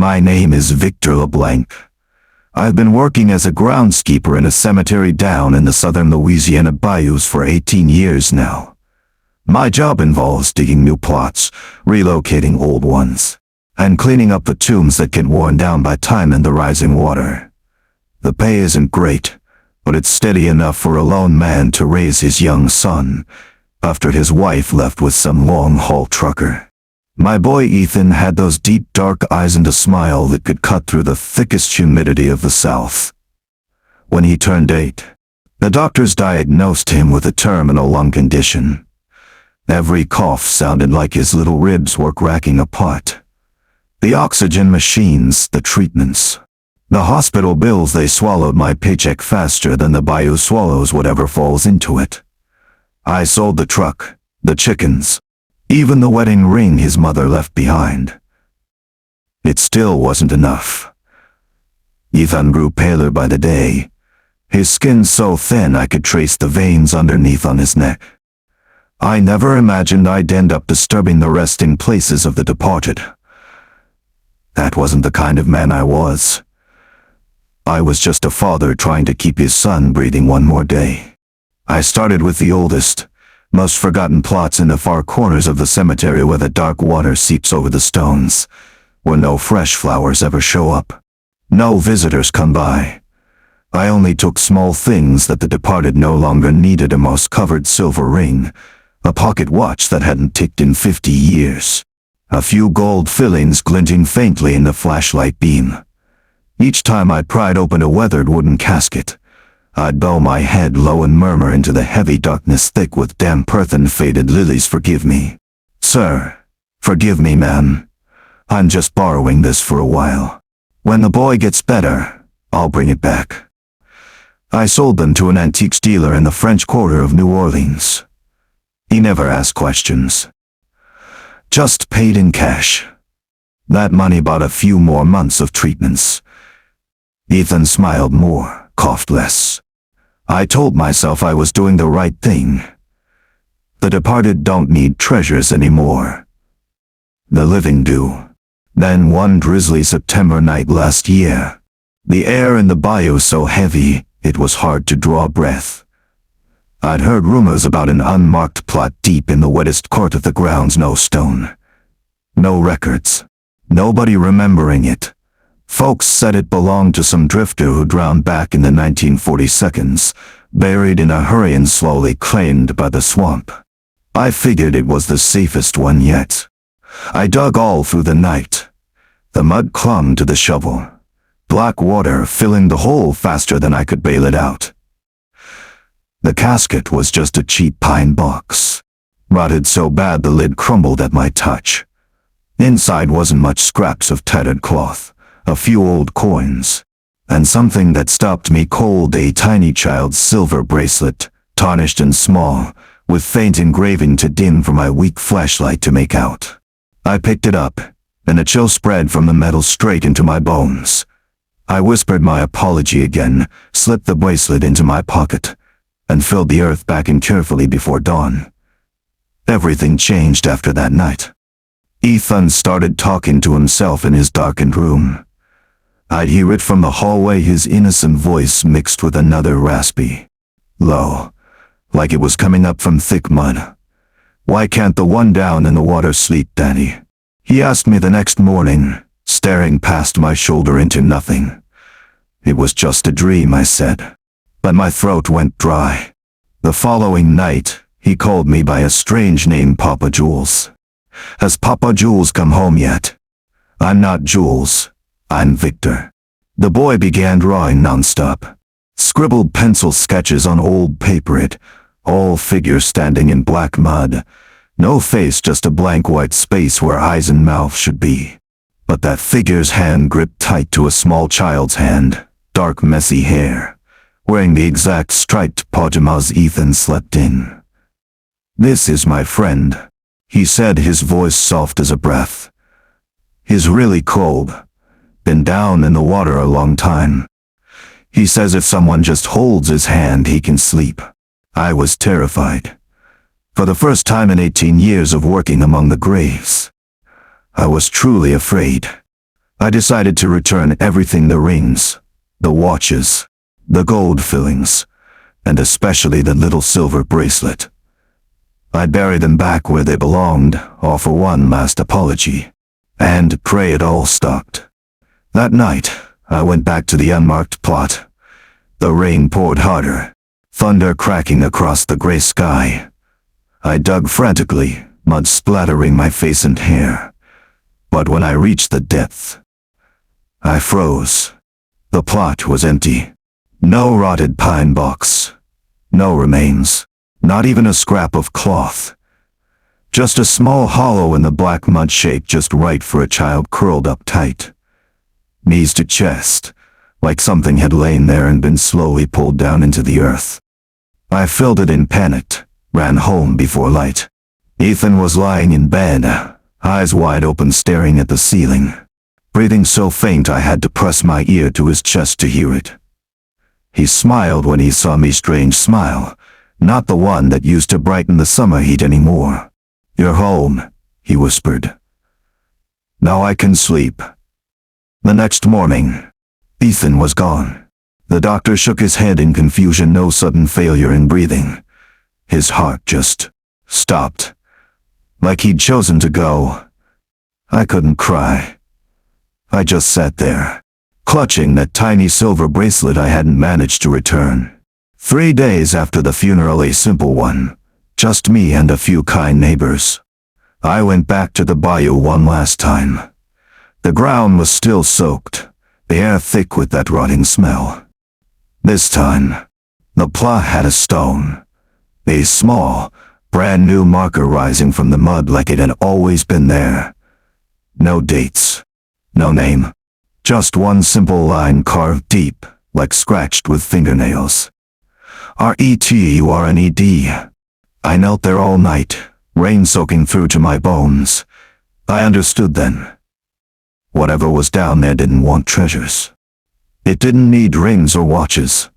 My name is Victor LeBlanc. I've been working as a groundskeeper in a cemetery down in the southern Louisiana bayous for 18 years now. My job involves digging new plots, relocating old ones, and cleaning up the tombs that get worn down by time and the rising water. The pay isn't great, but it's steady enough for a lone man to raise his young son, after his wife left with some long-haul trucker. My boy Ethan had those deep dark eyes and a smile that could cut through the thickest humidity of the South. When he turned 8, the doctors diagnosed him with a terminal lung condition. Every cough sounded like his little ribs were cracking apart. The oxygen machines, the treatments, the hospital bills, they swallowed my paycheck faster than the bayou swallows whatever falls into it. I sold the truck, the chickens, even the wedding ring his mother left behind. It still wasn't enough. Ethan grew paler by the day, his skin so thin I could trace the veins underneath on his neck. I never imagined I'd end up disturbing the resting places of the departed. That wasn't the kind of man I was. I was just a father trying to keep his son breathing one more day. I started with the oldest, most forgotten plots in the far corners of the cemetery where the dark water seeps over the stones, where no fresh flowers ever show up. No visitors come by. I only took small things that the departed no longer needed: a moss-covered silver ring, a pocket watch that hadn't ticked in 50 years, a few gold fillings glinting faintly in the flashlight beam. Each time I pried open a weathered wooden casket, I'd bow my head low and murmur into the heavy darkness thick with damp earth and faded lilies, "Forgive me, sir. Forgive me, ma'am. I'm just borrowing this for a while. When the boy gets better, I'll bring it back." I sold them to an antiques dealer in the French Quarter of New Orleans. He never asked questions. Just paid in cash. That money bought a few more months of treatments. Ethan smiled more, coughed less. I told myself I was doing the right thing. The departed don't need treasures anymore. The living do. Then one drizzly September night last year, the air in the bayou so heavy, it was hard to draw breath. I'd heard rumors about an unmarked plot deep in the wettest court of the grounds. No stone, no records, nobody remembering it. Folks said it belonged to some drifter who drowned back in the 1942s, buried in a hurry and slowly claimed by the swamp. I figured it was the safest one yet. I dug all through the night. The mud clung to the shovel, black water filling the hole faster than I could bail it out. The casket was just a cheap pine box, rotted so bad the lid crumbled at my touch. Inside wasn't much: scraps of tattered cloth, a few old coins, and something that stopped me cold: a tiny child's silver bracelet, tarnished and small, with faint engraving too dim for my weak flashlight to make out. I picked it up, and a chill spread from the metal straight into my bones. I whispered my apology again, slipped the bracelet into my pocket, and filled the earth back in carefully before dawn. Everything changed after that night. Ethan started talking to himself in his darkened room. I'd hear it from the hallway, his innocent voice mixed with another raspy, low, like it was coming up from thick mud. "Why can't the one down in the water sleep, Daddy?" he asked me the next morning, staring past my shoulder into nothing. "It was just a dream," I said, but my throat went dry. The following night, he called me by a strange name: Papa Jules. "Has Papa Jules come home yet?" "I'm not Jules. I'm Victor." The boy began drawing nonstop. Scribbled pencil sketches on old paper, all figures standing in black mud. No face, just a blank white space where eyes and mouth should be. But that figure's hand gripped tight to a small child's hand, dark messy hair, wearing the exact striped pajamas Ethan slept in. "This is my friend," he said, his voice soft as a breath. "He's really cold. Been down in the water a long time. He says if someone just holds his hand he can sleep." I was terrified. For the first time in 18 years of working among the graves, I was truly afraid. I decided to return everything: the rings, the watches, the gold fillings, and especially the little silver bracelet. I'd bury them back where they belonged, offer one last apology, and pray it all stopped. That night, I went back to the unmarked plot. The rain poured harder, thunder cracking across the gray sky. I dug frantically, mud splattering my face and hair. But when I reached the depth, I froze. The plot was empty. No rotted pine box. No remains. Not even a scrap of cloth. Just a small hollow in the black mud, shaped just right for a child curled up tight, knees to chest, like something had lain there and been slowly pulled down into the earth. I filled it in, panicked, ran home before light. Ethan was lying in bed, eyes wide open, staring at the ceiling, breathing so faint I had to press my ear to his chest to hear it. He smiled when he saw me, strange smile, not the one that used to brighten the summer heat anymore. "You're home," he whispered. "Now I can sleep." The next morning, Ethan was gone. The doctor shook his head in confusion. No sudden failure in breathing. His heart just stopped, like he'd chosen to go. I couldn't cry. I just sat there, clutching that tiny silver bracelet I hadn't managed to return. 3 days after the funeral, a simple one, just me and a few kind neighbors. I went back to the bayou one last time. The ground was still soaked, the air thick with that rotting smell. This time, the plot had a stone, a small, brand new marker rising from the mud like it had always been there. No dates, no name, just one simple line carved deep, like scratched with fingernails. RETURNED. I knelt there all night, rain soaking through to my bones. I understood then. Whatever was down there didn't want treasures. It didn't need rings or watches.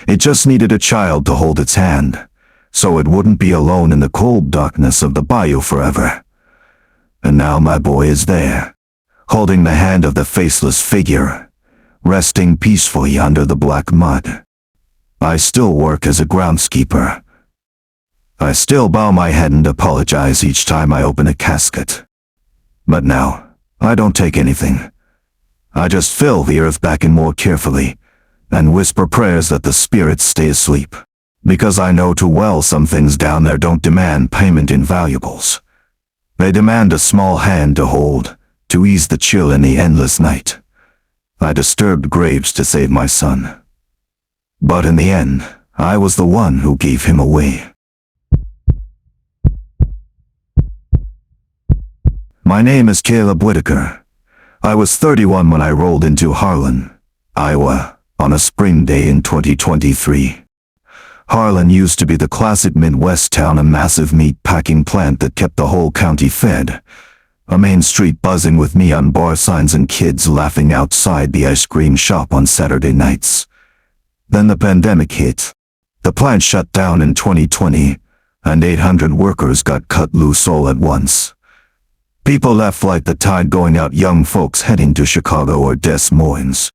It just needed a child to hold its hand, so it wouldn't be alone in the cold darkness of the bayou forever. And now my boy is there, holding the hand of the faceless figure, resting peacefully under the black mud. I still work as a groundskeeper. I still bow my head and apologize each time I open a casket. But now, I don't take anything. I just fill the earth back in more carefully, and whisper prayers that the spirits stay asleep. Because I know too well some things down there don't demand payment in valuables. They demand a small hand to hold, to ease the chill in the endless night. I disturbed graves to save my son. But in the end, I was the one who gave him away. My name is Caleb Whitaker. I was 31 when I rolled into Harlan, Iowa, on a spring day in 2023. Harlan used to be the classic Midwest town, a massive meat-packing plant that kept the whole county fed. A main street buzzing with neon bar signs and kids laughing outside the ice cream shop on Saturday nights. Then the pandemic hit. The plant shut down in 2020, and 800 workers got cut loose all at once. People left like the tide going out, young folks heading to Chicago or Des Moines,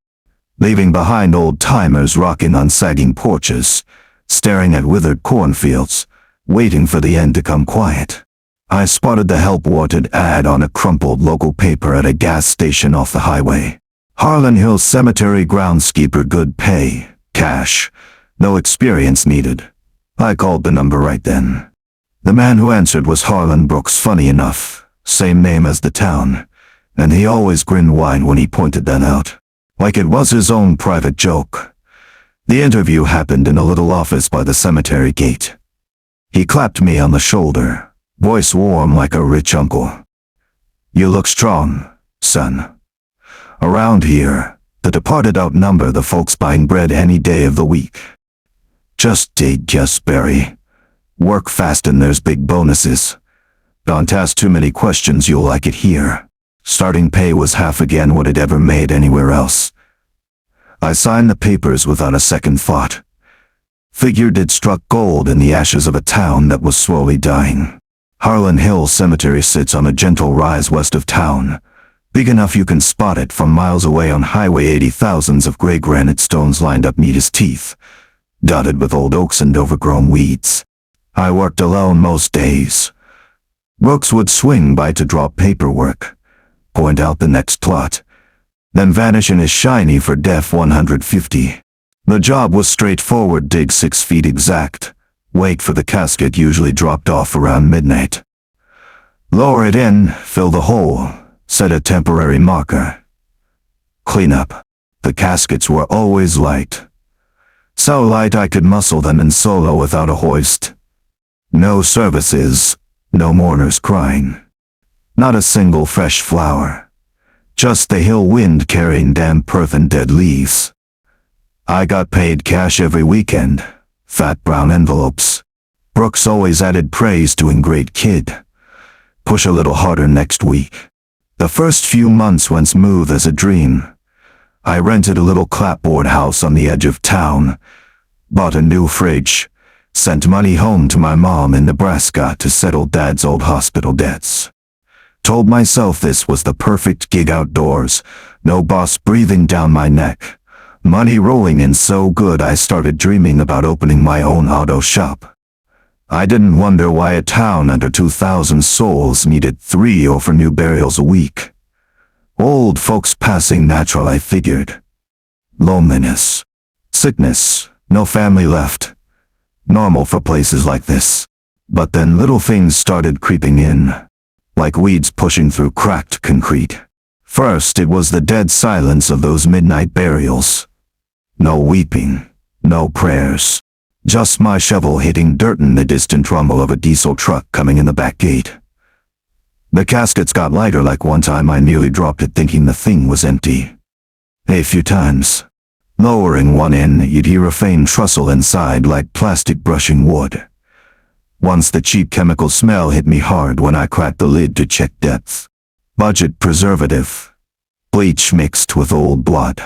leaving behind old-timers rocking on sagging porches, staring at withered cornfields, waiting for the end to come quiet. I spotted the help-wanted ad on a crumpled local paper at a gas station off the highway. Harlan Hills Cemetery groundskeeper, good pay, cash, no experience needed. I called the number right then. The man who answered was Harlan Brooks, funny enough, same name as the town, and he always grinned wide when he pointed that out, like it was his own private joke. The interview happened in a little office by the cemetery gate. He clapped me on the shoulder, voice warm like a rich uncle. "You look strong, son. Around here, the departed outnumber the folks buying bread any day of the week. Just dig, just bury. Work fast and there's big bonuses. Don't ask too many questions, you'll like it here. Starting pay was half again what it ever made anywhere else." I signed the papers without a second thought. Figured it struck gold in the ashes of a town that was slowly dying. Harlan Hills Cemetery sits on a gentle rise west of town, big enough you can spot it from miles away on Highway 80. Thousands of gray granite stones lined up neat as teeth, dotted with old oaks and overgrown weeds. I worked alone most days. Brooks would swing by to drop paperwork, point out the next plot, then vanish in his shiny Ford F-150. The job was straightforward: dig 6 feet exact, wait for the casket, usually dropped off around midnight. Lower it in, fill the hole, set a temporary marker. Clean up. The caskets were always light. So light I could muscle them in solo without a hoist. No services, no mourners crying. Not a single fresh flower. Just the hill wind carrying damp earth and dead leaves. I got paid cash every weekend, fat brown envelopes. Brooks always added praise, doing great, kid. Push a little harder next week. The first few months went smooth as a dream. I rented a little clapboard house on the edge of town, bought a new fridge, sent money home to my mom in Nebraska to settle Dad's old hospital debts. Told myself this was the perfect gig outdoors, no boss breathing down my neck. Money rolling in so good I started dreaming about opening my own auto shop. I didn't wonder why a town under 2,000 souls needed 3 or 4 new burials a week. Old folks passing natural, I figured. Loneliness. Sickness. No family left. Normal for places like this. But then little things started creeping in, like weeds pushing through cracked concrete. First, it was the dead silence of those midnight burials. No weeping, no prayers. Just my shovel hitting dirt and the distant rumble of a diesel truck coming in the back gate. The caskets got lighter, like one time I nearly dropped it thinking the thing was empty. A few times. Lowering one in, you'd hear a faint rustle inside like plastic brushing wood. Once the cheap chemical smell hit me hard when I cracked the lid to check depth. Budget preservative. Bleach mixed with old blood.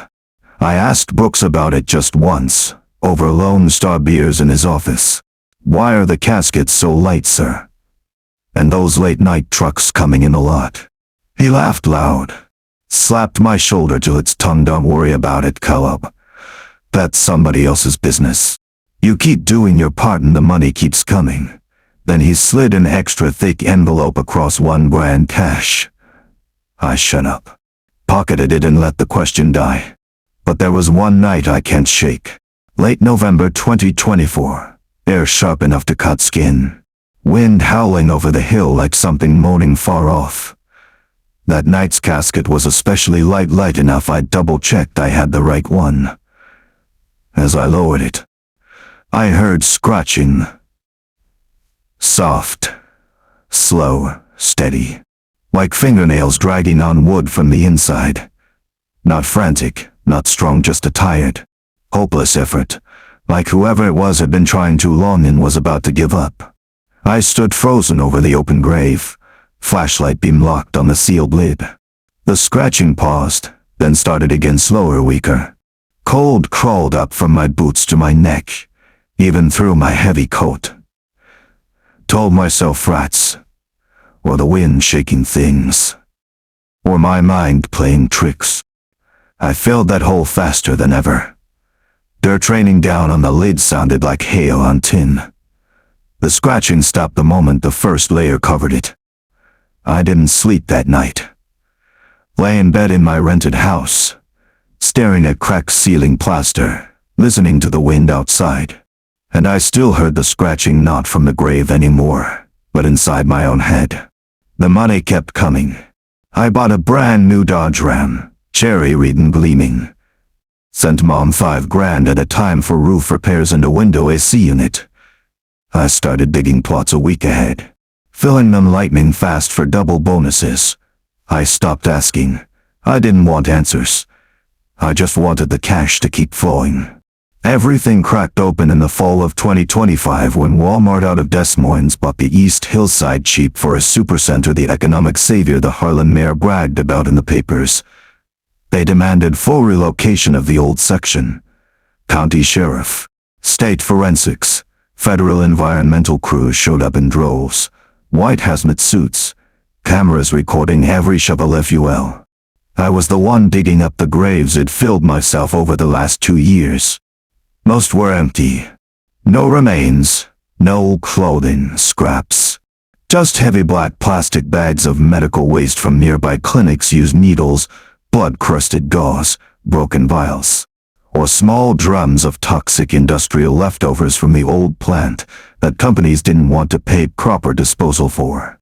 I asked Brooks about it just once, over Lone Star beers in his office. Why are the caskets so light, sir? And those late-night trucks coming in a lot. He laughed loud, slapped my shoulder till its tongue. Don't worry about it, Caleb. That's somebody else's business. You keep doing your part and the money keeps coming. Then he slid an extra thick envelope across $1 grand cash. I shut up, pocketed it and let the question die. But there was one night I can't shake. Late November 2024. Air sharp enough to cut skin. Wind howling over the hill like something moaning far off. That night's casket was especially light enough I double-checked I had the right one. As I lowered it, I heard scratching. Soft, slow, steady, like fingernails dragging on wood from the inside. Not frantic, not strong, just a tired, hopeless effort, like whoever it was had been trying too long and was about to give up. I stood frozen over the open grave, flashlight beam locked on the sealed lid. The scratching paused, then started again, slower, weaker. Cold crawled up from my boots to my neck, even through my heavy coat. Told myself rats, or the wind shaking things, or my mind playing tricks. I filled that hole faster than ever. Dirt raining down on the lid sounded like hail on tin. The scratching stopped the moment the first layer covered it. I didn't sleep that night. Lay in bed in my rented house, staring at cracked ceiling plaster, listening to the wind outside. And I still heard the scratching, not from the grave anymore, but inside my own head. The money kept coming. I bought a brand new Dodge Ram, cherry red and gleaming. Sent Mom $5 grand at a time for roof repairs and a window AC unit. I started digging plots a week ahead, filling them lightning fast for double bonuses. I stopped asking. I didn't want answers. I just wanted the cash to keep flowing. Everything cracked open in the fall of 2025 when Walmart out of Des Moines bought the East Hillside cheap for a supercenter, the economic savior the Harlan mayor bragged about in the papers. They demanded full relocation of the old section. County sheriff, state forensics, federal environmental crews showed up in droves, white hazmat suits, cameras recording every shovel fuel. I was the one digging up the graves I'd filled myself over the last 2 years. Most were empty. No remains, no clothing, scraps. Just heavy black plastic bags of medical waste from nearby clinics, used needles, blood-crusted gauze, broken vials, or small drums of toxic industrial leftovers from the old plant that companies didn't want to pay proper disposal for.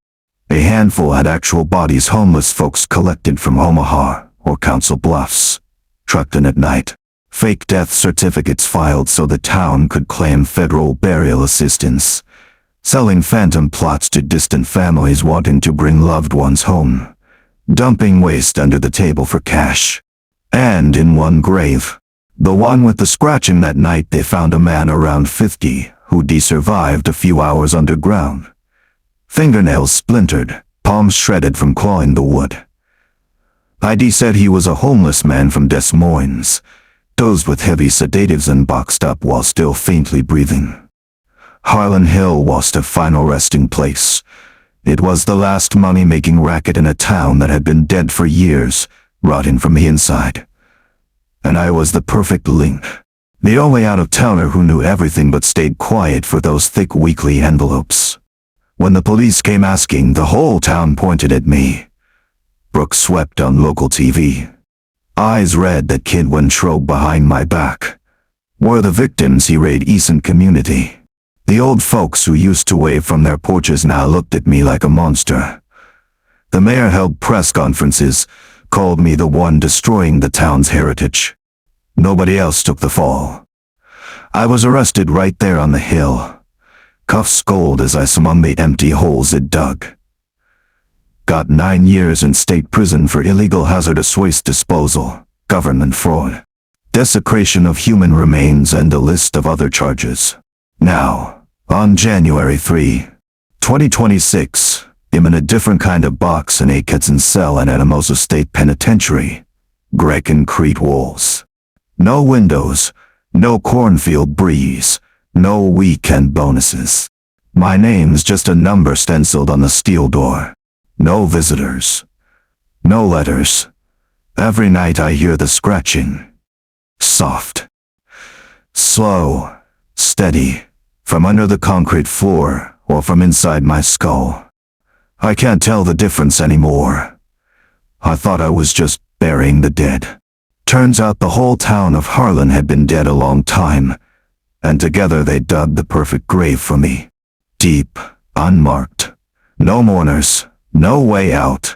A handful had actual bodies homeless folks collected from Omaha or Council Bluffs, trucked in at night. Fake death certificates filed so the town could claim federal burial assistance, selling phantom plots to distant families wanting to bring loved ones home, dumping waste under the table for cash. And in one grave, the one with the scratching that night, they found a man around 50 who'd survived a few hours underground. Fingernails splintered, palms shredded from clawing the wood. ID said he was a homeless man from Des Moines, dosed with heavy sedatives and boxed up while still faintly breathing. Harlan Hill was the final resting place. It was the last money-making racket in a town that had been dead for years, rotting from the inside. And I was the perfect link. The only out-of-towner who knew everything but stayed quiet for those thick weekly envelopes. When the police came asking, the whole town pointed at me. Brooks swept on local TV. Eyes read that kid when Schroeg behind my back. Were the victims he raid Easton community. The old folks who used to wave from their porches now looked at me like a monster. The mayor held press conferences, called me the one destroying the town's heritage. Nobody else took the fall. I was arrested right there on the hill. Cuffs cold as I swung the empty holes it dug. Got 9 years in state prison for illegal hazardous waste disposal, government fraud, desecration of human remains, and a list of other charges. Now, on January 3, 2026, I'm in a different kind of box in a Kitson cell in Anamosa State Penitentiary. Gray concrete walls. No windows, no cornfield breeze, no weekend bonuses. My name's just a number stenciled on the steel door. No visitors. No letters. Every night I hear the scratching. Soft. Slow. Steady. From under the concrete floor, or from inside my skull. I can't tell the difference anymore. I thought I was just burying the dead. Turns out the whole town of Harlan had been dead a long time, and together they dug the perfect grave for me. Deep, unmarked. No mourners. No way out.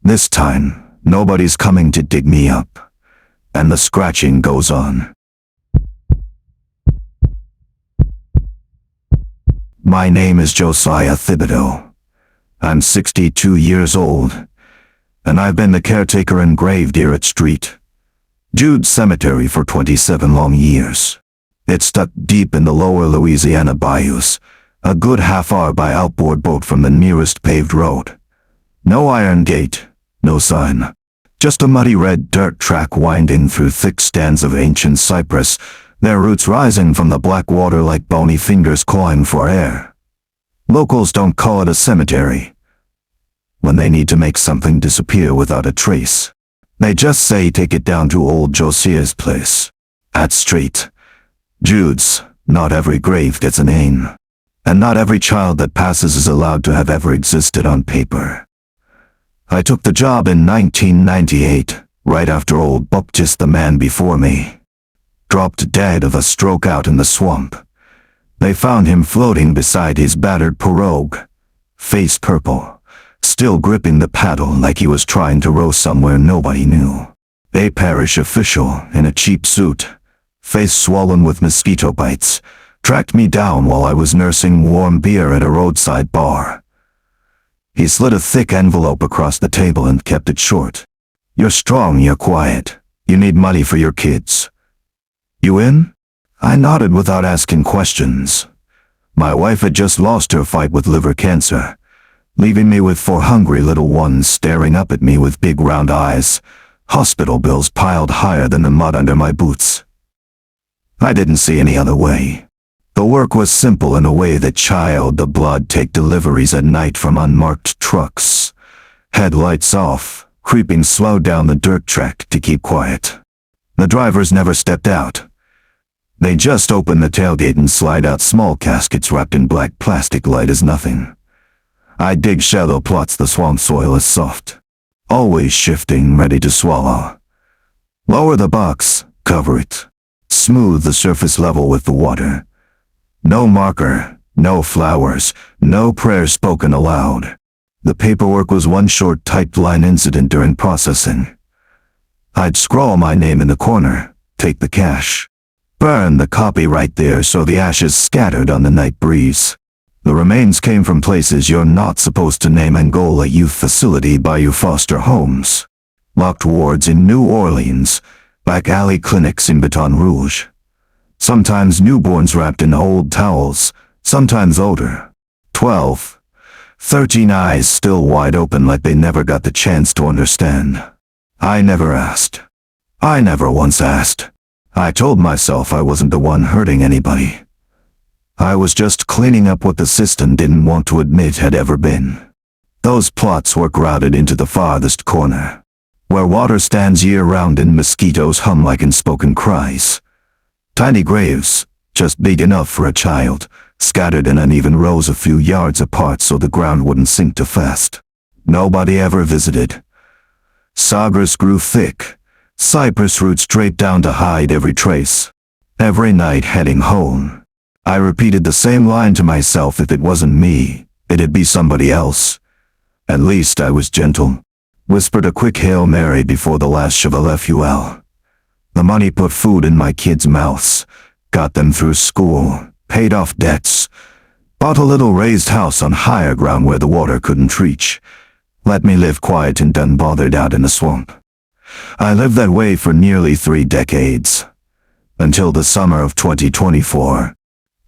This time, nobody's coming to dig me up. And the scratching goes on. My name is Josiah Thibodeau. I'm 62 years old, and I've been the caretaker and grave digger at Jude Cemetery for 27 long years. It's stuck deep in the lower Louisiana bayous, a good half-hour by outboard boat from the nearest paved road. No iron gate, no sign. Just a muddy red dirt track winding through thick stands of ancient cypress, their roots rising from the black water like bony fingers clawing for air. Locals don't call it a cemetery. When they need to make something disappear without a trace, they just say take it down to old Josiah's place. At Jude's, not every grave gets a name. And not every child that passes is allowed to have ever existed on paper. I took the job in 1998, right after old Buptis, the man before me, dropped dead of a stroke out in the swamp. They found him floating beside his battered pirogue, face purple, still gripping the paddle like he was trying to row somewhere nobody knew. A parish official in a cheap suit, face swollen with mosquito bites, tracked me down while I was nursing warm beer at a roadside bar. He slid a thick envelope across the table and kept it short. You're strong, you're quiet. You need money for your kids. You in? I nodded without asking questions. My wife had just lost her fight with liver cancer, leaving me with 4 hungry little ones staring up at me with big round eyes, hospital bills piled higher than the mud under my boots. I didn't see any other way. The work was simple in a way that child the blood take deliveries at night from unmarked trucks. Headlights off, creeping slow down the dirt track to keep quiet. The drivers never stepped out. They just open the tailgate and slide out small caskets wrapped in black plastic light as nothing. I dig shallow plots, the swamp soil is soft, always shifting, ready to swallow. Lower the box, cover it. Smooth the surface level with the water. No marker, no flowers, no prayer spoken aloud. The paperwork was one short typed line incident during processing. I'd scrawl my name in the corner, take the cash, burn the copy right there so the ashes scattered on the night breeze. The remains came from places you're not supposed to name: Angola Youth Facility, Bayou Foster Homes, locked wards in New Orleans, back alley clinics in Baton Rouge. Sometimes newborns wrapped in old towels, sometimes older. 12, 13 eyes still wide open like they never got the chance to understand. I never asked. I never once asked. I told myself I wasn't the one hurting anybody. I was just cleaning up what the system didn't want to admit had ever been. Those plots were crowded into the farthest corner, where water stands year-round and mosquitoes hum like unspoken cries. Tiny graves, just big enough for a child, scattered in uneven rows a few yards apart so the ground wouldn't sink too fast. Nobody ever visited. Sawgrass grew thick, cypress roots draped down to hide every trace. Every night heading home, I repeated the same line to myself: if it wasn't me, it'd be somebody else. At least I was gentle. Whispered a quick Hail Mary before the last cheval fuel. The money put food in my kids' mouths, got them through school, paid off debts, bought a little raised house on higher ground where the water couldn't reach, let me live quiet and unbothered out in the swamp. I lived that way for nearly 3 decades, until the summer of 2024.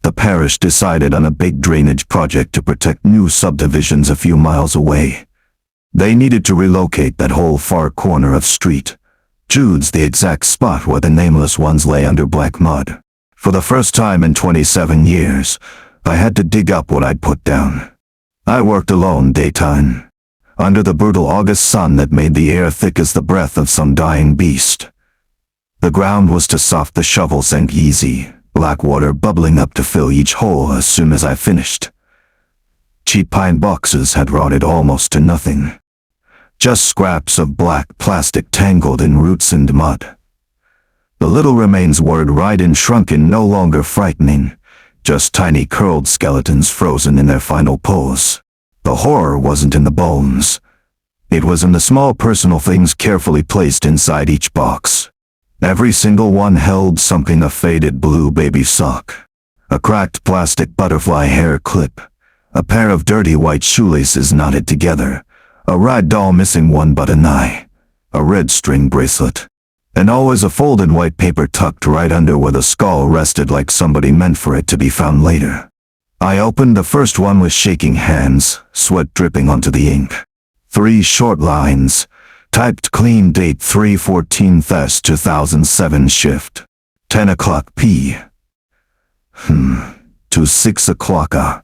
The parish decided on a big drainage project to protect new subdivisions a few miles away. They needed to relocate that whole far corner of street. Jude's the exact spot where the nameless ones lay under black mud. For the first time in 27 years, I had to dig up what I'd put down. I worked alone daytime, under the brutal August sun that made the air thick as the breath of some dying beast. The ground was too soft, the shovel sank easy, black water bubbling up to fill each hole as soon as I finished. Cheap pine boxes had rotted almost to nothing. Just scraps of black plastic tangled in roots and mud. The little remains were dried and shrunken, no longer frightening, just tiny curled skeletons frozen in their final pose. The horror wasn't in the bones. It was in the small personal things carefully placed inside each box. Every single one held something: a faded blue baby sock, a cracked plastic butterfly hair clip, a pair of dirty white shoelaces knotted together, a rag doll missing one but an eye, a red string bracelet, and always a folded white paper tucked right under where the skull rested like somebody meant for it to be found later. I opened the first one with shaking hands, sweat dripping onto the ink. 3 short lines, typed clean, date 3/14/2007, shift 10 o'clock p. To 6 o'clock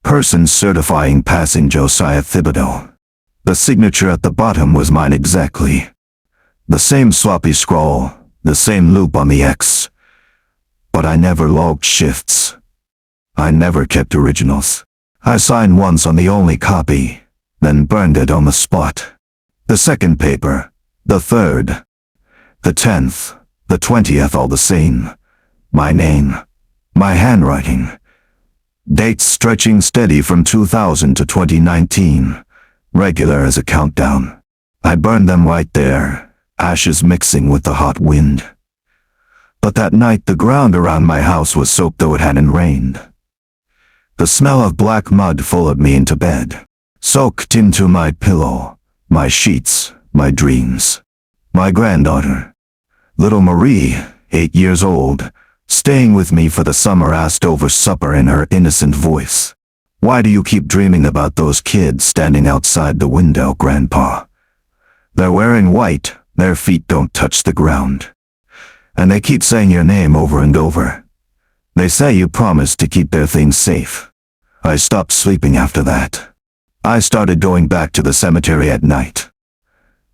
Person certifying passing Josiah Thibodeau. The signature at the bottom was mine exactly. The same sloppy scrawl, the same loop on the X. But I never logged shifts. I never kept originals. I signed once on the only copy, then burned it on the spot. The second paper, the third, the 10th, the 20th, all the same. My name, my handwriting. Dates stretching steady from 2000 to 2019, regular as a countdown. I burned them right there, ashes mixing with the hot wind. But that night the ground around my house was soaked though it hadn't rained. The smell of black mud followed me into bed, soaked into my pillow, my sheets, my dreams. My granddaughter, little Marie, 8 years old, staying with me for the summer, asked over supper in her innocent voice, "Why do you keep dreaming about those kids standing outside the window, Grandpa? They're wearing white, their feet don't touch the ground. And they keep saying your name over and over. They say you promised to keep their things safe." I stopped sleeping after that. I started going back to the cemetery at night.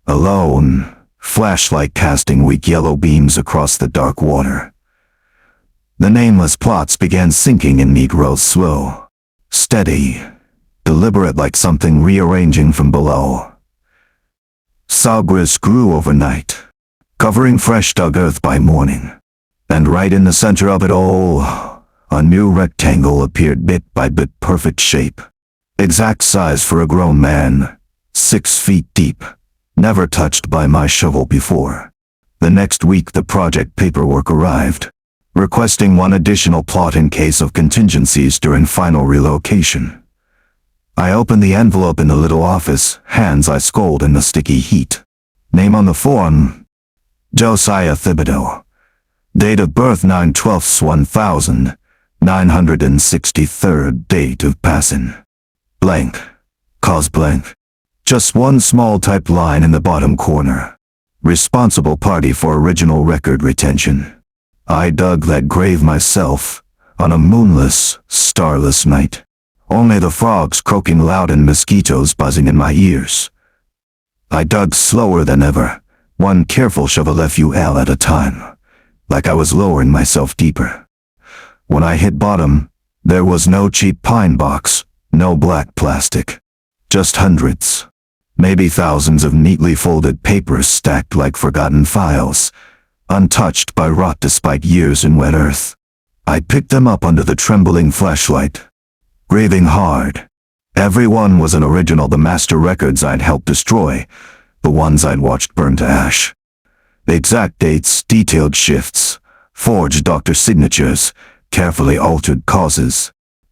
Alone, flashlight casting weak yellow beams across the dark water. The nameless plots began sinking in neat rows, slow, steady, deliberate, like something rearranging from below. Morgues grew overnight, covering fresh dug earth by morning. And right in the center of it all, a new rectangle appeared, bit by bit, perfect shape. Exact size for a grown man, 6 feet deep, never touched by my shovel before. The next week the project paperwork arrived, requesting one additional plot in case of contingencies during final relocation. I opened the envelope in the little office, hands I scald in the sticky heat. Name on the form, Josiah Thibodeau. Date of birth 9/12/1963. Date of passing, blank. Cause blank. Just one small typed line in the bottom corner. Responsible party for original record retention. I dug that grave myself, on a moonless, starless night. Only the frogs croaking loud and mosquitoes buzzing in my ears. I dug slower than ever, one careful shovel at a time, like I was lowering myself deeper. When I hit bottom, there was no cheap pine box, no black plastic. Just hundreds, maybe thousands of neatly folded papers stacked like forgotten files, untouched by rot despite years in wet earth. I picked them up under the trembling flashlight, graving hard. Every one was an original, the master records I'd helped destroy, the ones I'd watched burn to ash. The exact dates, detailed shifts, forged doctor signatures, carefully altered causes.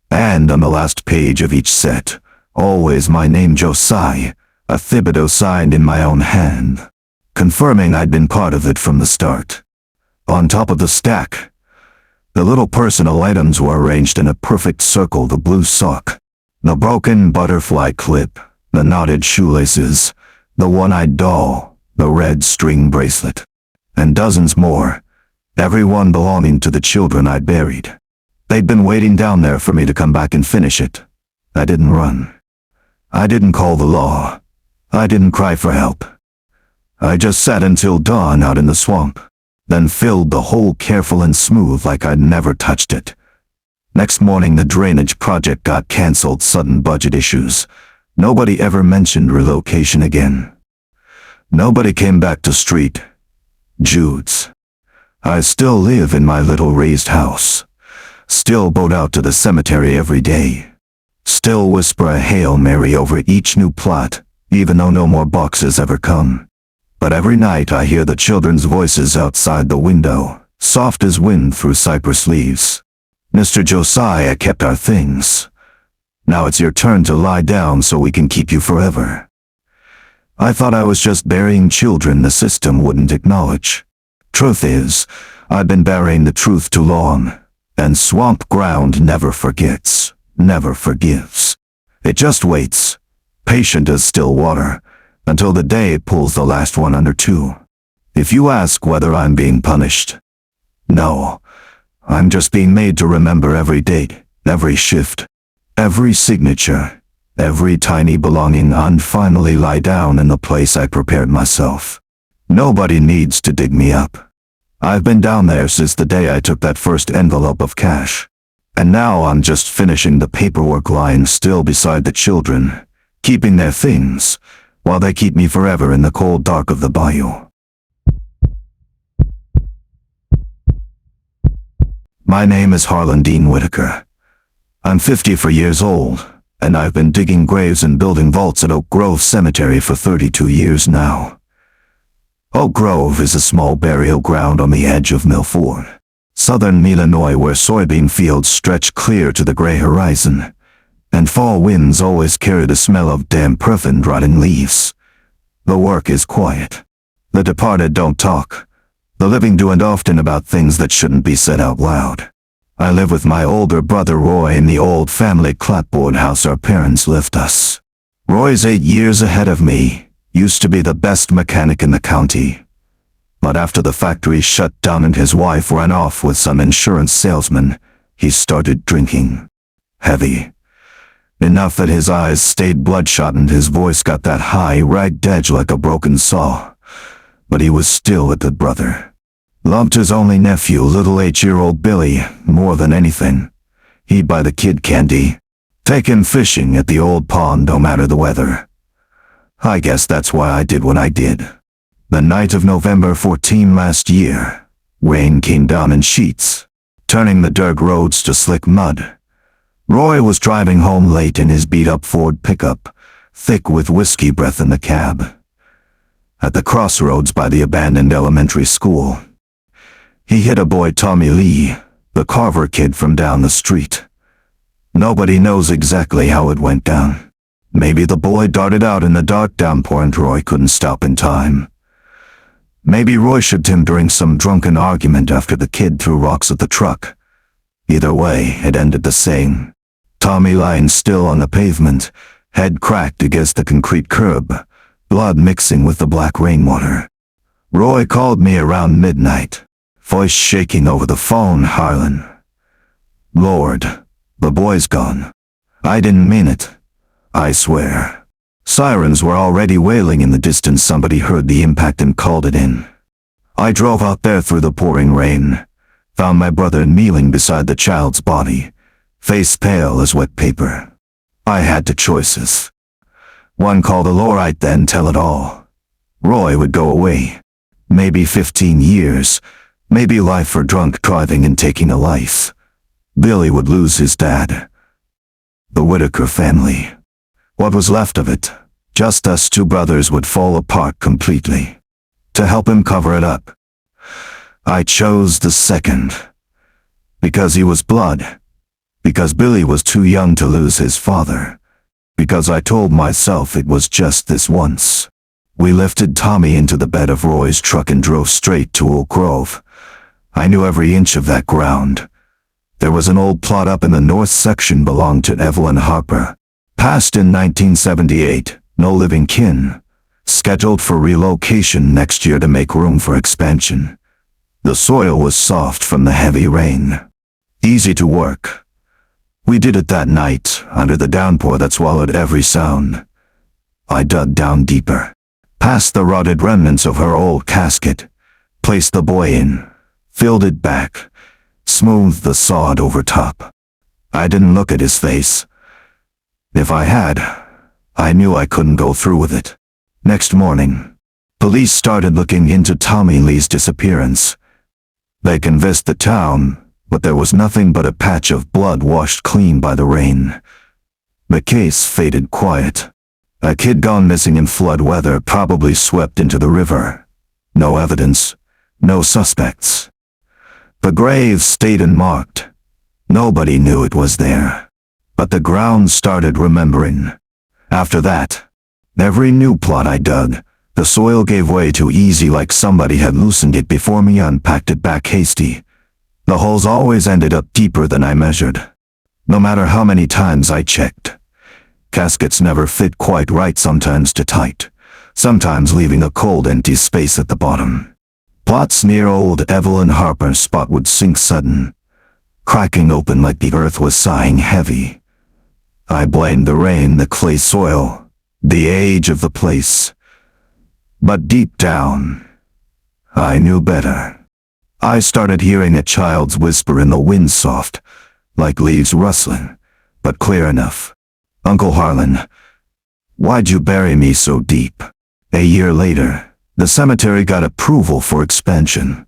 And on the last page of each set, always my name, Josiah, a Thibodeau, signed in my own hand, confirming I'd been part of it from the start. On top of the stack, the little personal items were arranged in a perfect circle: the blue sock, the broken butterfly clip, the knotted shoelaces, the one-eyed doll, the red string bracelet, and dozens more, every one belonging to the children I'd buried. They'd been waiting down there for me to come back and finish it. I didn't run. I didn't call the law. I didn't cry for help. I just sat until dawn out in the swamp, then filled the hole careful and smooth like I'd never touched it. Next morning the drainage project got cancelled, sudden budget issues. Nobody ever mentioned relocation again. Nobody came back to Street Jude's. I still live in my little raised house. Still boat out to the cemetery every day. Still whisper a Hail Mary over each new plot, even though no more boxes ever come. But every night I hear the children's voices outside the window, soft as wind through cypress leaves. Mr. Josiah kept our things. Now it's your turn to lie down so we can keep you forever. I thought I was just burying children the system wouldn't acknowledge. Truth is, I've been burying the truth too long, and swamp ground never forgets, never forgives. It just waits, patient as still water, until the day it pulls the last one under too. If you ask whether I'm being punished, no. I'm just being made to remember every date, every shift, every signature, every tiny belonging, and finally lie down in the place I prepared myself. Nobody needs to dig me up. I've been down there since the day I took that first envelope of cash. And now I'm just finishing the paperwork, lying still beside the children, keeping their things, while they keep me forever in the cold dark of the bayou. My name is Harlan Dean Whitaker. I'm 54 years old, and I've been digging graves and building vaults at Oak Grove Cemetery for 32 years now. Oak Grove is a small burial ground on the edge of Milford, southern Illinois, where soybean fields stretch clear to the gray horizon, and fall winds always carry the smell of damp earth and rotting leaves. The work is quiet. The departed don't talk. The living do, and often about things that shouldn't be said out loud. I live with my older brother Roy in the old family clapboard house our parents left us. Roy's 8 years ahead of me, used to be the best mechanic in the county. But after the factory shut down and his wife ran off with some insurance salesman, he started drinking. Heavy. Enough that his eyes stayed bloodshot and his voice got that high, ragged edge like a broken saw. But he was still a good brother. Loved his only nephew, little 8-year-old Billy, more than anything. He'd buy the kid candy. Take him fishing at the old pond no matter the weather. I guess that's why I did what I did. The night of November 14 last year, rain came down in sheets, turning the dirt roads to slick mud. Roy was driving home late in his beat-up Ford pickup, thick with whiskey breath in the cab. At the crossroads by the abandoned elementary school, he hit a boy, Tommy Lee, the Carver kid from down the street. Nobody knows exactly how it went down. Maybe the boy darted out in the dark downpour and Roy couldn't stop in time. Maybe Roy shoved him during some drunken argument after the kid threw rocks at the truck. Either way, it ended the same. Tommy lying still on the pavement, head cracked against the concrete curb, blood mixing with the black rainwater. Roy called me around midnight, voice shaking over the phone. Harlan. Lord, the boy's gone. I didn't mean it. I swear. Sirens were already wailing in the distance. Somebody heard the impact and called it in. I drove out there through the pouring rain, found my brother kneeling beside the child's body, face pale as wet paper. I had two choices. One, call the law, right then tell it all. Roy would go away. Maybe 15 years, maybe life for drunk driving and taking a life. Billy would lose his dad. The Whitaker family. What was left of it, just us two brothers, would fall apart completely. To help him cover it up. I chose the second. Because he was blood. Because Billy was too young to lose his father. Because I told myself it was just this once. We lifted Tommy into the bed of Roy's truck and drove straight to Oak Grove. I knew every inch of that ground. There was an old plot up in the north section belonged to Evelyn Harper. Passed in 1978, no living kin. Scheduled for relocation next year to make room for expansion. The soil was soft from the heavy rain. Easy to work. We did it that night, under the downpour that swallowed every sound. I dug down deeper, past the rotted remnants of her old casket, placed the boy in, filled it back, smoothed the sod over top. I didn't look at his face. If I had, I knew I couldn't go through with it. Next morning, police started looking into Tommy Lee's disappearance. They canvassed the town, but there was nothing but a patch of blood washed clean by the rain. The case faded quiet. A kid gone missing in flood weather, probably swept into the river. No evidence, no suspects. The grave stayed unmarked. Nobody knew it was there. But the ground started remembering. After that, every new plot I dug, the soil gave way too easy, like somebody had loosened it before me, unpacked it back hasty. The holes always ended up deeper than I measured. No matter how many times I checked. Caskets never fit quite right, sometimes too tight, sometimes leaving a cold empty space at the bottom. Plots near old Evelyn Harper's spot would sink sudden, cracking open like the earth was sighing heavy. I blamed the rain, the clay soil, the age of the place. But deep down, I knew better. I started hearing a child's whisper in the wind, soft, like leaves rustling, but clear enough. Uncle Harlan, why'd you bury me so deep? A year later, the cemetery got approval for expansion.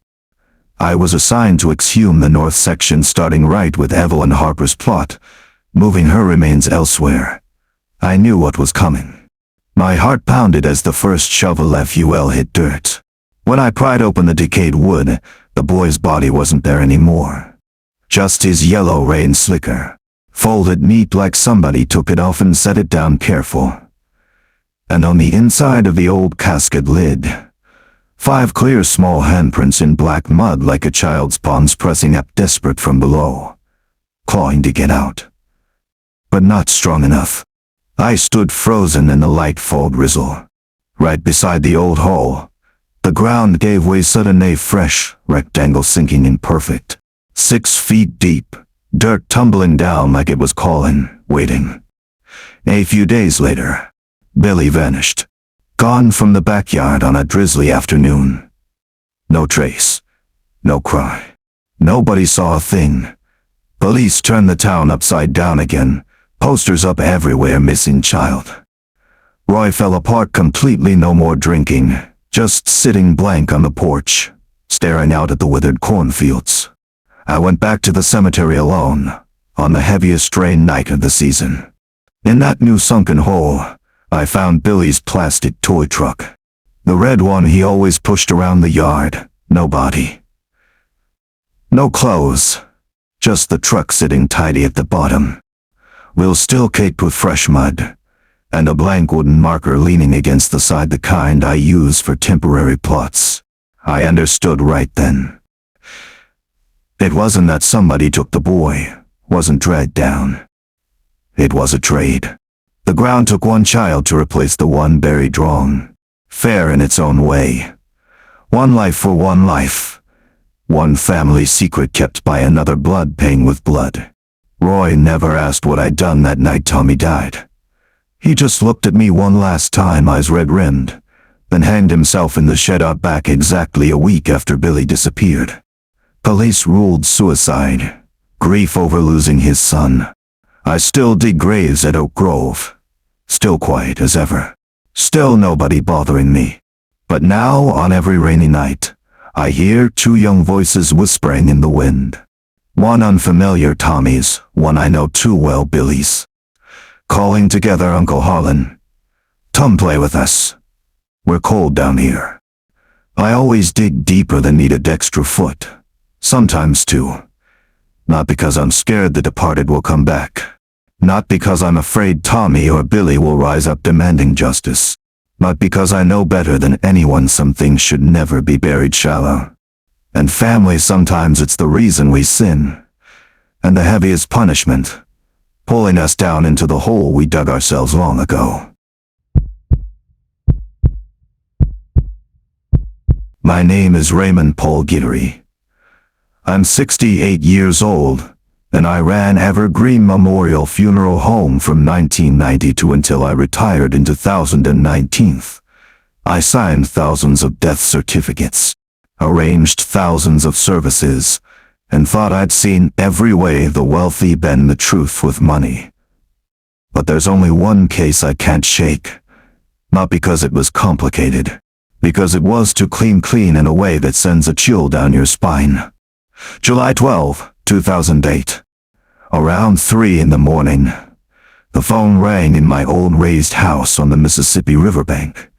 I was assigned to exhume the north section, starting right with Evelyn Harper's plot, moving her remains elsewhere. I knew what was coming. My heart pounded as the first shovel FUL hit dirt. When I pried open the decayed wood, the boy's body wasn't there anymore. Just his yellow rain slicker, folded neat like somebody took it off and set it down careful. And on the inside of the old casket lid, 5 clear small handprints in black mud, like a child's palms pressing up desperate from below, clawing to get out. But not strong enough. I stood frozen in the light fall drizzle. Right beside the old hole, the ground gave way sudden, a fresh rectangle sinking in perfect. 6 feet deep, dirt tumbling down like it was calling, waiting. A few days later, Billy vanished. Gone from the backyard on a drizzly afternoon. No trace. No cry. Nobody saw a thing. Police turned the town upside down again. Posters up everywhere, missing child. Roy fell apart completely. No more drinking. Just sitting blank on the porch, staring out at the withered cornfields. I went back to the cemetery alone, on the heaviest rain night of the season. In that new sunken hole, I found Billy's plastic toy truck. The red one he always pushed around the yard. No body. No clothes. Just the truck sitting tidy at the bottom. Wheels still caked with fresh mud, and a blank wooden marker leaning against the side, the kind I use for temporary plots. I understood right then. It wasn't that somebody took the boy, wasn't dragged down. It was a trade. The ground took one child to replace the one buried wrong. Fair in its own way. One life for one life. One family secret kept by another, blood paying with blood. Roy never asked what I'd done that night Tommy died. He just looked at me one last time, eyes red-rimmed, then hanged himself in the shed out back exactly a week after Billy disappeared. Police ruled suicide. Grief over losing his son. I still dig graves at Oak Grove. Still quiet as ever. Still nobody bothering me. But now, on every rainy night, I hear two young voices whispering in the wind. One unfamiliar, Tommy's, one I know too well, Billy's. Calling together, Uncle Harlan. Come play with us. We're cold down here. I always dig deeper than needed extra foot. Sometimes two. Not because I'm scared the departed will come back. Not because I'm afraid Tommy or Billy will rise up demanding justice. Not because I know better than anyone some things should never be buried shallow. And family, sometimes it's the reason we sin. And the heaviest punishment, pulling us down into the hole we dug ourselves long ago. My name is Raymond Paul Guidry. I'm 68 years old, and I ran Evergreen Memorial Funeral Home from 1992 until I retired in 2019. I signed thousands of death certificates, arranged thousands of services, and thought I'd seen every way the wealthy bend the truth with money. But there's only one case I can't shake. Not because it was complicated, because it was too clean in a way that sends a chill down your spine. July 12, 2008. Around 3 in the morning, the phone rang in my old raised house on the Mississippi riverbank.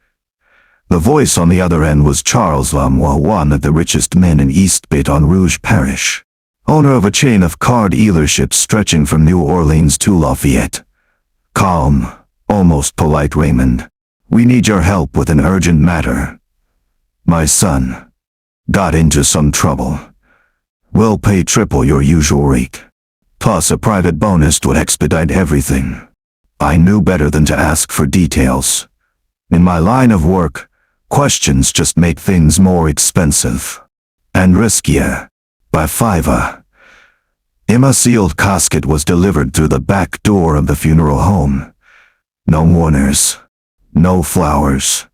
The voice on the other end was Charles Lamois, one of the richest men in East Baton Rouge Parish, owner of a chain of car dealerships stretching from New Orleans to Lafayette. Calm, almost polite Raymond. We need your help with an urgent matter. My son got into some trouble. We'll pay triple your usual rate. Plus a private bonus would expedite everything. I knew better than to ask for details. In my line of work, questions just make things more expensive. And riskier. By $5. A sealed casket was delivered through the back door of the funeral home. No mourners. No flowers.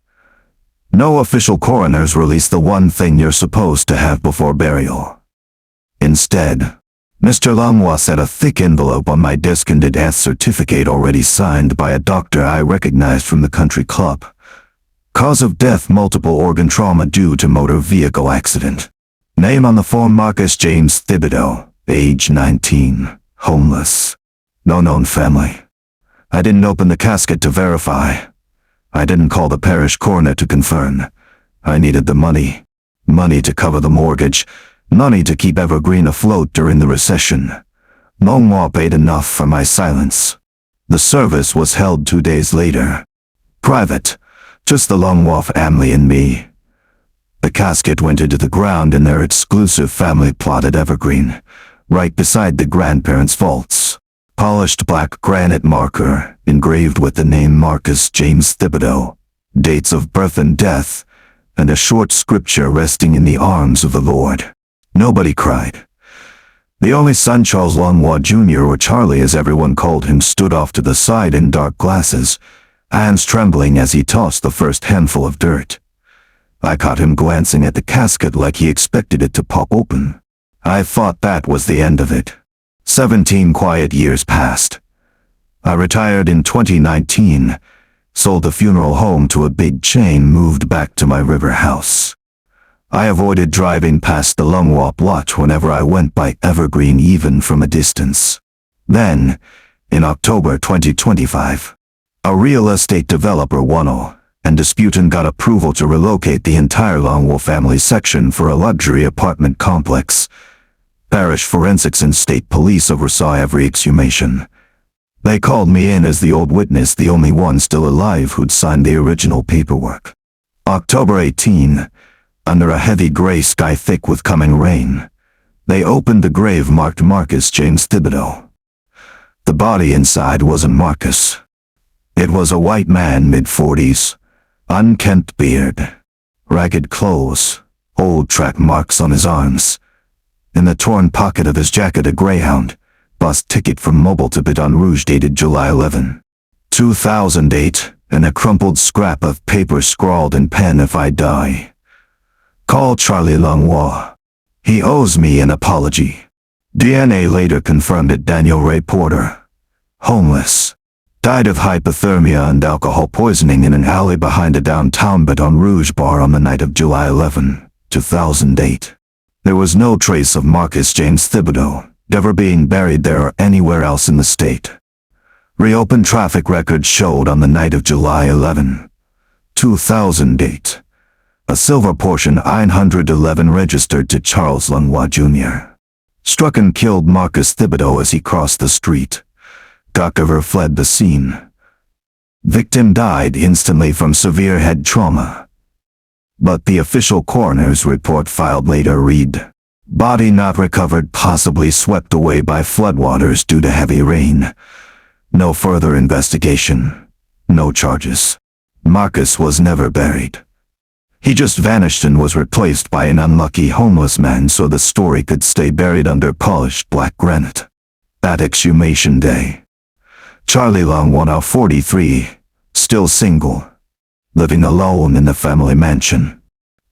No official coroners release the one thing you're supposed to have before burial. Instead, Mr. Lamois set a thick envelope on my desk and a death certificate already signed by a doctor I recognized from the country club. Cause of death: multiple organ trauma due to motor vehicle accident. Name on the form: Marcus James Thibodeau, age 19, homeless. No known family. I didn't open the casket to verify. I didn't call the parish coroner to confirm. I needed the money. Money to cover the mortgage. Money to keep Evergreen afloat during the recession. Lamois paid enough for my silence. The service was held 2 days later. Private. Just the Lamois family and me. The casket went into the ground in their exclusive family plot at Evergreen, right beside the grandparents' vaults. Polished black granite marker, engraved with the name Marcus James Thibodeau, dates of birth and death, and a short scripture: resting in the arms of the Lord. Nobody cried. The only son, Charles Langlois Jr., or Charlie as everyone called him, stood off to the side in dark glasses, hands trembling as he tossed the first handful of dirt. I caught him glancing at the casket like he expected it to pop open. I thought that was the end of it. 17 quiet years passed. I retired in 2019, sold the funeral home to a big chain, moved back to my river house. I avoided driving past the Langlois lot whenever I went by Evergreen, even from a distance. Then, in October 2025, a real estate developer won and disputant got approval to relocate the entire Langlois family section for a luxury apartment complex. Parish forensics and state police oversaw every exhumation. They called me in as the old witness, the only one still alive who'd signed the original paperwork. October 18, under a heavy gray sky thick with coming rain, they opened the grave marked Marcus James Thibodeau. The body inside wasn't Marcus. It was a white man, mid-40s, unkempt beard, ragged clothes, old track marks on his arms. In the torn pocket of his jacket, a Greyhound bus ticket from Mobile to Baton Rouge dated July 11, 2008, and a crumpled scrap of paper scrawled in pen, "If I die, call Charlie Langlois. He owes me an apology." DNA later confirmed it. Daniel Ray Porter, homeless, died of hypothermia and alcohol poisoning in an alley behind a downtown Baton Rouge bar on the night of July 11, 2008. There was no trace of Marcus James Thibodeau ever being buried there or anywhere else in the state. Reopened traffic records showed on the night of July 11, 2008, a silver Porsche 911 registered to Charles Langlois Jr. struck and killed Marcus Thibodeau as he crossed the street. Doctor fled the scene. Victim died instantly from severe head trauma. But the official coroner's report filed later read, "Body not recovered, possibly swept away by floodwaters due to heavy rain. No further investigation. No charges. Marcus was never buried. He just vanished and was replaced by an unlucky homeless man so the story could stay buried under polished black granite." That exhumation day, Charlie Langlois, now 43, still single, living alone in the family mansion,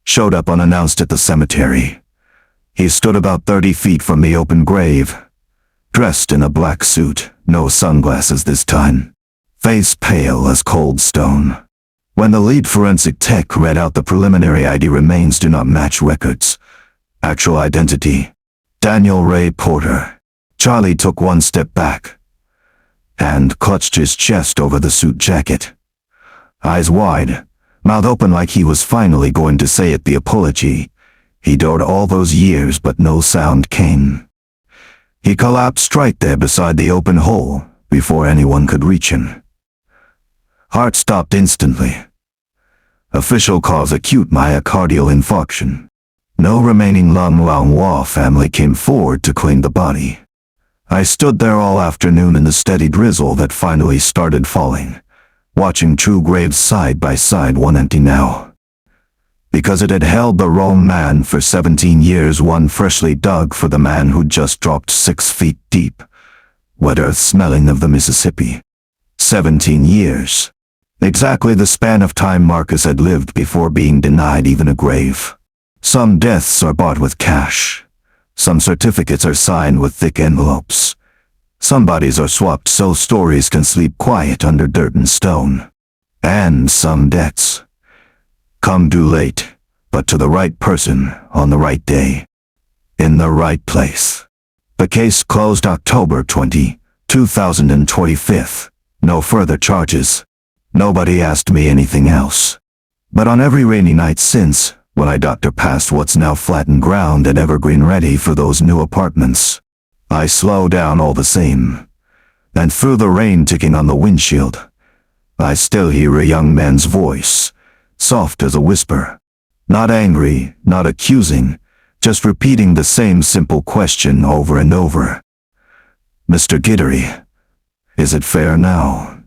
showed up unannounced at the cemetery. He stood about 30 feet from the open grave, dressed in a black suit, no sunglasses this time, face pale as cold stone. When the lead forensic tech read out the preliminary ID, remains do not match records. Actual identity, Daniel Ray Porter. Charlie took one step back and clutched his chest over the suit jacket. Eyes wide, mouth open like he was finally going to say it, the apology he adored all those years, but no sound came. He collapsed right there beside the open hole before anyone could reach him. Heart stopped instantly. Official cause: acute myocardial infarction. No remaining Langlois family came forward to claim the body. I stood there all afternoon in the steady drizzle that finally started falling, watching two graves side by side, one empty now. Because it had held the wrong man for 17 years, one freshly dug for the man who'd just dropped 6 feet deep, wet earth smelling of the Mississippi. 17 years. Exactly the span of time Marcus had lived before being denied even a grave. Some deaths are bought with cash. Some certificates are signed with thick envelopes. Some bodies are swapped so stories can sleep quiet under dirt and stone. And some debts come due late, but to the right person on the right day, in the right place. The case closed October 20, 2025. No further charges. Nobody asked me anything else. But on every rainy night since, when I doctor past what's now flattened ground at Evergreen ready for those new apartments, I slow down all the same. And through the rain ticking on the windshield, I still hear a young man's voice, soft as a whisper. Not angry, not accusing, just repeating the same simple question over and over. "Mr. Guidry, is it fair now?"